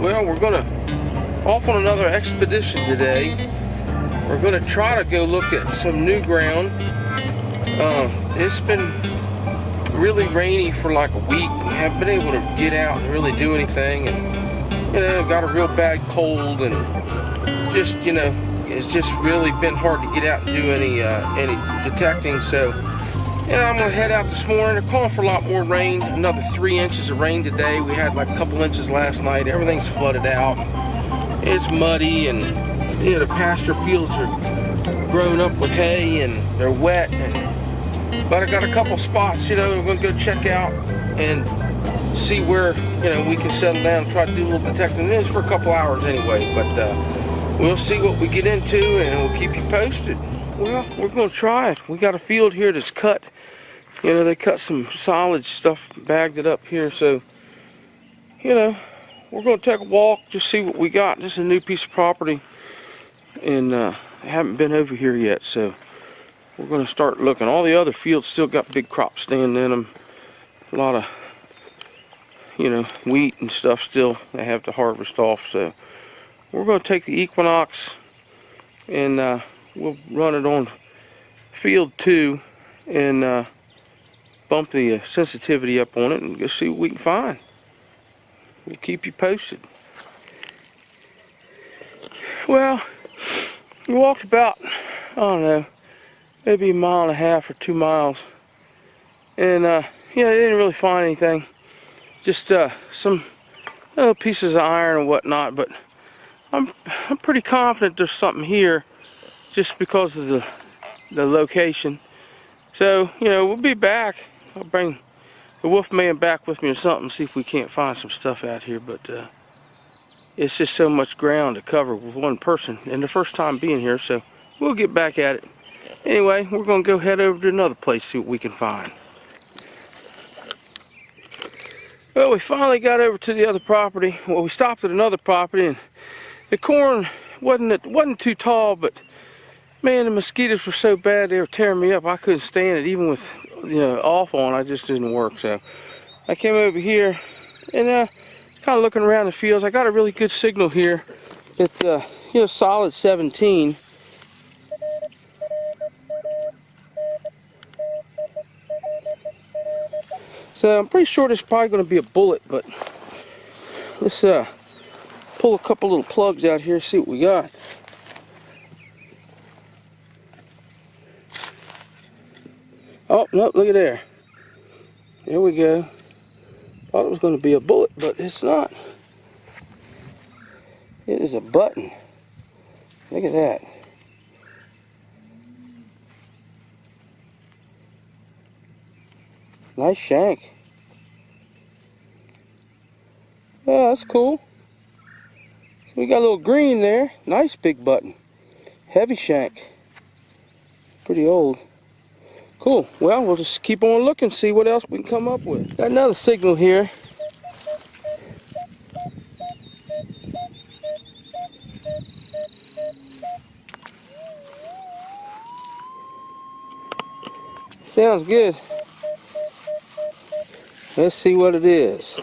Well, we're gonna off on another expedition today. We're gonna try to go look at some new ground. It's been really rainy for like a week. We haven't been able to get out and really do anything, and got a real bad cold, and just it's just really been hard to get out and do any detecting. So I'm gonna head out this morning. They're calling for a lot more rain, another 3 inches of rain today. We had like a couple inches last night. Everything's flooded out. It's muddy, and the pasture fields are grown up with hay and they're wet. But I got a couple spots, we're gonna go check out and see where we can settle down and try to do a little detecting. It is for a couple hours anyway, but we'll see what we get into and we'll keep you posted. Well, we're gonna try it. We got a field here that's cut. They cut some solid stuff, bagged it up here, so we're gonna take a walk, just see what we got. This is a new piece of property, and I haven't been over here yet, so we're gonna start looking. All the other fields still got big crops standing in them. A lot of wheat and stuff still they have to harvest off. So we're gonna take the Equinox and we'll run it on field 2 and bump the sensitivity up on it and go see what we can find. We'll keep you posted. Well, we walked about, I don't know, maybe a mile and a half or 2 miles, and I didn't really find anything. Just some little pieces of iron and whatnot. But I'm pretty confident there's something here, just because of the location. So we'll be back. I'll bring the wolf man back with me or something, see if we can't find some stuff out here. But it's just so much ground to cover with one person, and the first time being here, so we'll get back at it. Anyway, we're gonna go head over to another place, see what we can find. Well, we finally got over to the other property. Well, we stopped at another property, and the corn wasn't too tall, but man, the mosquitoes were so bad they were tearing me up. I couldn't stand it, even with off on. I just didn't work. So I came over here and kind of looking around the fields. I got a really good signal here. It's solid 17. So I'm pretty sure this is probably going to be a bullet, but let's pull a couple little plugs out here, see what we got. Oh, no, look at there. There we go. Thought it was going to be a bullet, but it's not. It is a button. Look at that. Nice shank. Yeah, that's cool. So we got a little green there. Nice big button. Heavy shank. Pretty old. Cool. Well, we'll just keep on looking, see what else we can come up with. Got another signal here. Sounds good. Let's see what it is.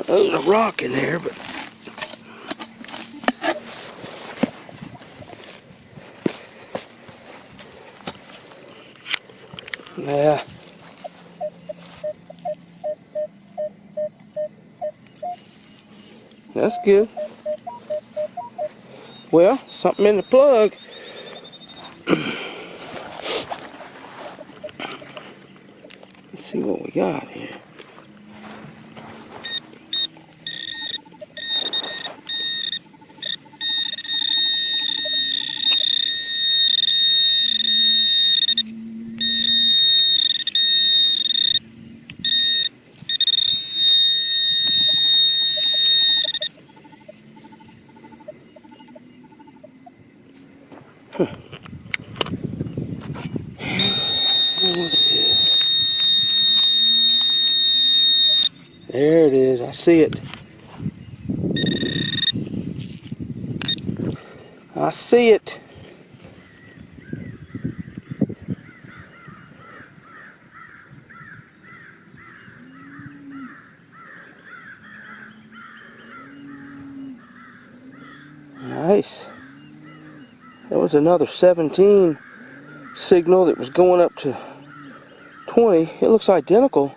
There's a rock in there, but yeah. That's good. Well, something in the plug. Let's see what we got here. Huh. There it is. I see it. I see it. Nice. There was another 17 signal that was going up to 20. It looks identical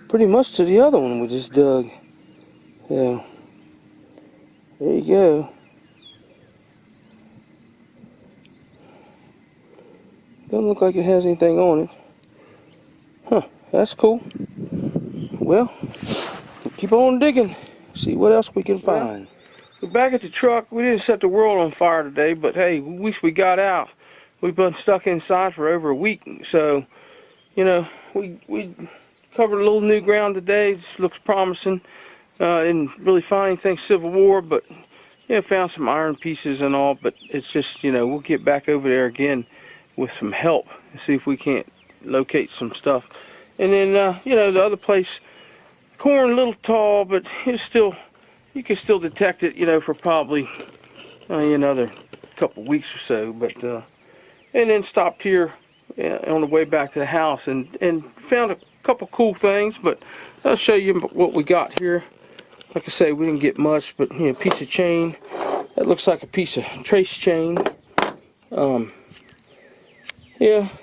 pretty much to the other one we just dug. Yeah. There you go. Doesn't look like it has anything on it. Huh, that's cool. Well, keep on digging. See what else we can find. We're back at the truck. We didn't set the world on fire today, but hey, we wish we got out. We've been stuck inside for over a week, so, you know, we covered a little new ground today. This looks promising. Didn't really find anything Civil War, but yeah, found some iron pieces and all, but it's just, you know, we'll get back over there again with some help and see if we can't locate some stuff. And then, you know, the other place, corn a little tall, but it's still, you can still detect it, you know, for probably another couple weeks or so. But and then stopped here on the way back to the house and found a couple cool things. But I'll show you what we got here. Like I say, we didn't get much, but you know, piece of chain that looks like a piece of trace chain. Yeah,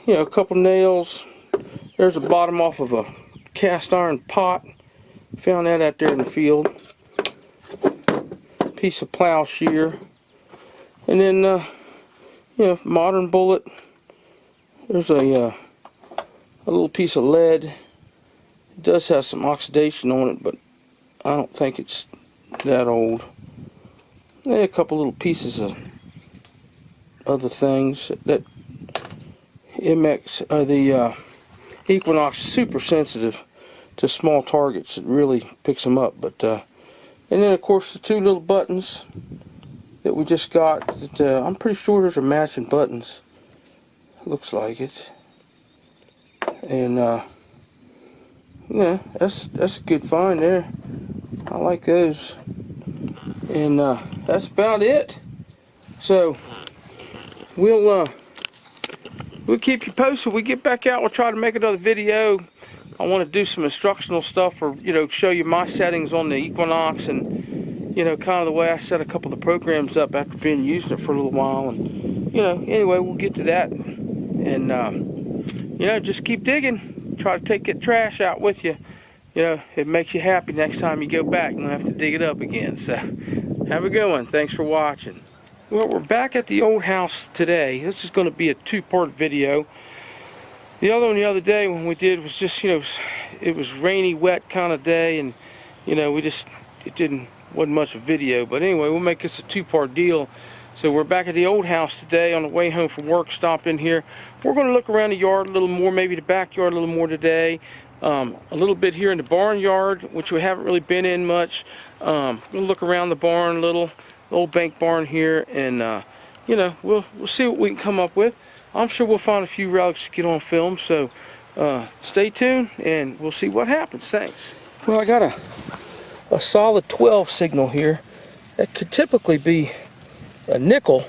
you know, a couple nails. There's the bottom off of a cast iron pot. Found that out there in the field. Piece of plow shear. And then, you know, modern bullet. There's a little piece of lead. It does have some oxidation on it, but I don't think it's that old. And a couple little pieces of other things. That MX, the Equinox is super sensitive to small targets. It really picks them up. But and then of course the two little buttons that we just got. That I'm pretty sure those are matching buttons. Looks like it. And yeah, that's a good find there. I like those. And that's about it. So we'll keep you posted. We get back out, we'll try to make another video. I want to do some instructional stuff, or you know, show you my settings on the Equinox, and you know, kind of the way I set a couple of the programs up after being using it for a little while. And you know, anyway, we'll get to that. And you know, just keep digging. Try to take that trash out with you. You know, it makes you happy next time you go back. You don't have to dig it up again. So, have a good one. Thanks for watching. Well, we're back at the old house today. This is going to be a two-part video. The other one the other day when we did was just, you know, it was rainy, wet kind of day, and you know, wasn't much of a video. But anyway, we'll make this a two-part deal. So we're back at the old house today on the way home from work. Stopped in here. We're going to look around the yard a little more, maybe the backyard a little more today. A little bit here in the barnyard, which we haven't really been in much. We'll look around the barn a little, the old bank barn here, and you know, we'll see what we can come up with. I'm sure we'll find a few relics to get on film. So stay tuned, and we'll see what happens. Thanks. Well, I got a solid 12 signal here. That could typically be a nickel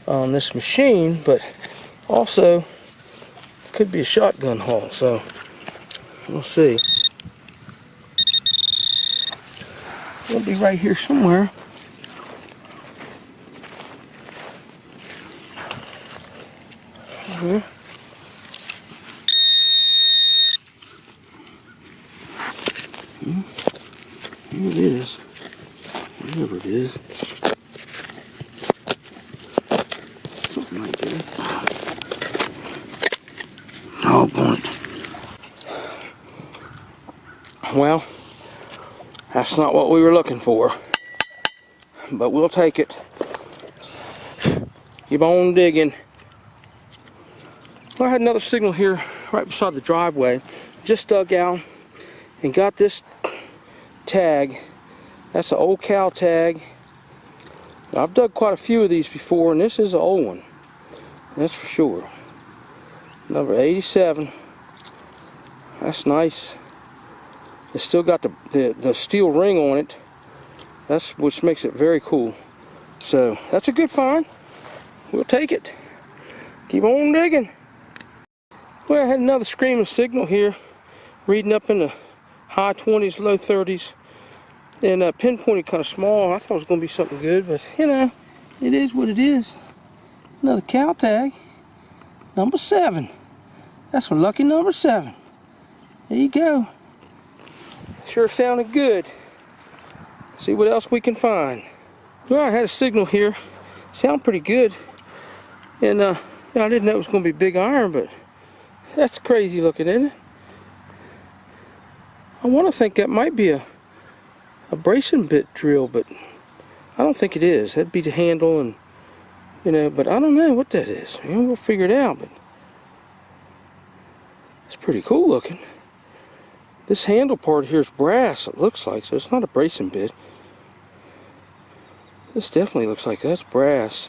on this machine, but also could be a shotgun hole. So we'll see. It'll be right here somewhere. Here. Here it is. Whatever it is. Something like that. Oh, boy. Well, that's not what we were looking for. But we'll take it. Keep on digging. Well, I had another signal here right beside the driveway. Just dug out and got this tag. That's an old cow tag. I've dug quite a few of these before, and this is an old one. That's for sure. Number 87. That's nice. It's still got the steel ring on it. That's which makes it very cool. So that's a good find. We'll take it. Keep on digging. Well, I had another screaming signal here, reading up in the high 20s, low 30s. And pinpointed kind of small. I thought it was going to be something good, but you know, it is what it is. Another cow tag, number 7. That's a lucky number 7. There you go. Sure sounded good. See what else we can find. Well, I had a signal here. Sound pretty good. And yeah, I didn't know it was going to be big iron, but that's crazy looking, isn't it? I want to think that might be a bracing bit drill, but I don't think it is. That'd be the handle, and you know, but I don't know what that is. You know, we'll figure it out, but it's pretty cool looking. This handle part here is brass, it looks like, so it's not a bracing bit. This definitely looks like that's brass.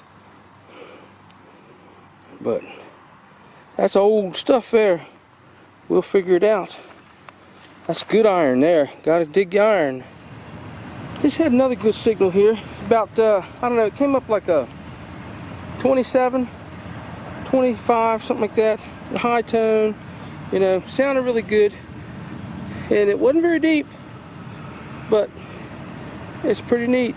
But that's old stuff there. We'll figure it out. That's good iron there. Gotta dig the iron. Just had another good signal here. About, I don't know, it came up like a 27, 25, something like that. A high tone, you know, sounded really good. And it wasn't very deep, but it's pretty neat.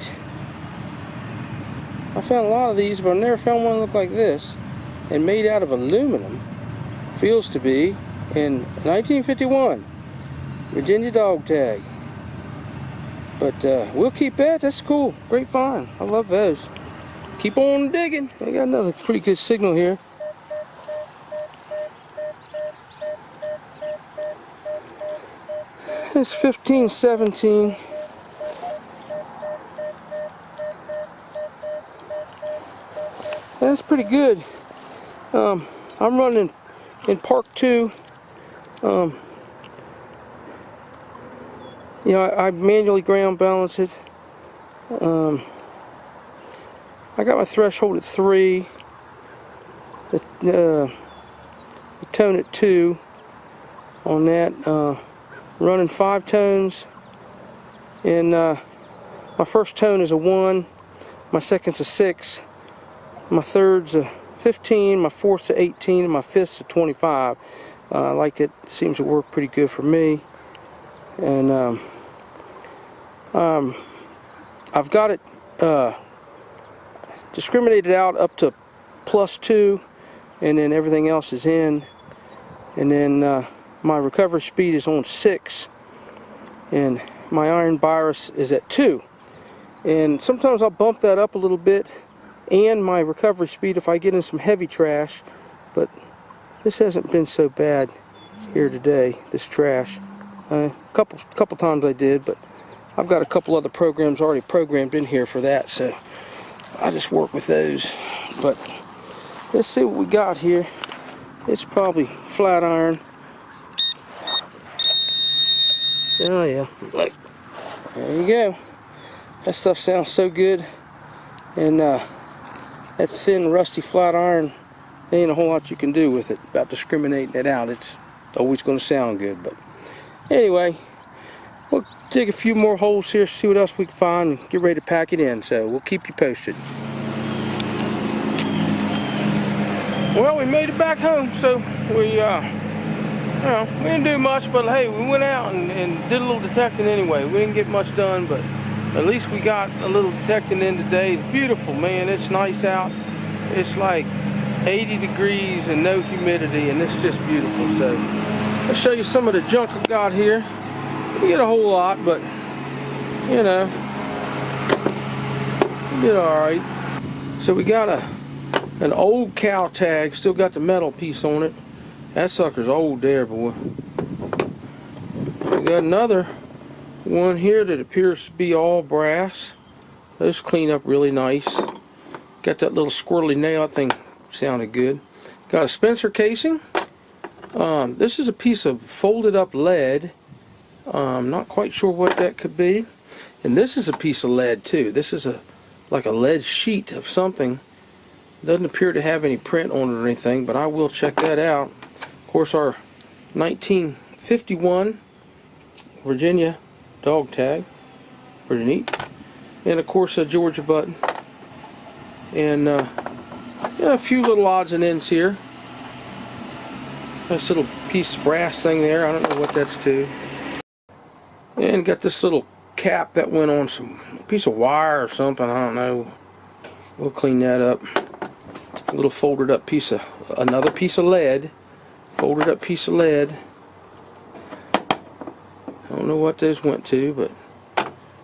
I found a lot of these, but I never found one that looked like this. And made out of aluminum. Feels to be in 1951. Virginia dog tag. But we'll keep that. That's cool. Great find. I love those. Keep on digging. I got another pretty good signal here. It's 15, 17. That's pretty good. I'm running in Park 2. You know, I manually ground balance it. I got my threshold at 3. The tone at 2 on that. Running 5 tones, and my first tone is a 1, my second's a 6, my third's a 15, my fourth's a 18, and my fifth's a 25. I like it. Seems to work pretty good for me. And I've got it discriminated out up to +2, and then everything else is in. And then my recovery speed is on 6, and my iron bias is at 2. And sometimes I'll bump that up a little bit, and my recovery speed if I get in some heavy trash. But this hasn't been so bad here today, this trash. Couple times I did, but I've got a couple other programs already programmed in here for that, so I just work with those. But let's see what we got here. It's probably flat iron. Oh yeah, look, there you go. That stuff sounds so good. And that thin rusty flat iron, there ain't a whole lot you can do with it about discriminating it out. It's always going to sound good. But anyway, we'll dig a few more holes here, see what else we can find, and get ready to pack it in. So we'll keep you posted. Well, we made it back home, so we we didn't do much, but hey, we went out and did a little detecting anyway. We didn't get much done, but at least we got a little detecting in today. It's beautiful, man. It's nice out. It's like 80 degrees and no humidity, and it's just beautiful. So I'll show you some of the junk I got here. We get a whole lot, but you know, we did all right. So we got an old cow tag, still got the metal piece on it. That sucker's old there, boy. We got another one here that appears to be all brass. Those clean up really nice. Got that little squirrely nail thing, sounded good. Got a Spencer casing. This is a piece of folded up lead. Not quite sure what that could be. And this is a piece of lead too. This is like a lead sheet of something. Doesn't appear to have any print on it or anything, but I will check that out. Of course, our 1951 Virginia dog tag, pretty neat. And of course, a Georgia button, and a few little odds and ends here. Nice little piece of brass thing there. I don't know what that's to. And got this little cap that went on some piece of wire or something. I don't know. We'll clean that up. A little folded up piece of, another piece of lead. Folded up piece of lead. I don't know what this went to, but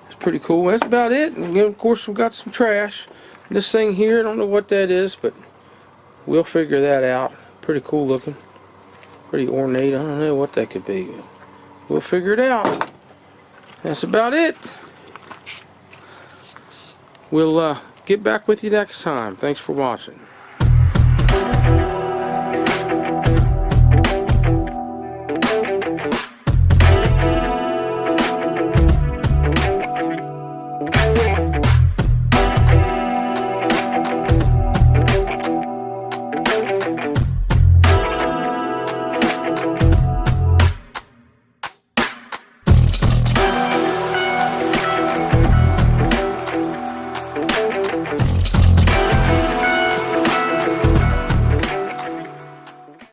it's pretty cool. That's about it. And then, of course, we've got some trash. This thing here, I don't know what that is, but we'll figure that out. Pretty cool looking. Pretty ornate. I don't know what that could be. We'll figure it out. That's about it. We'll get back with you next time. Thanks for watching.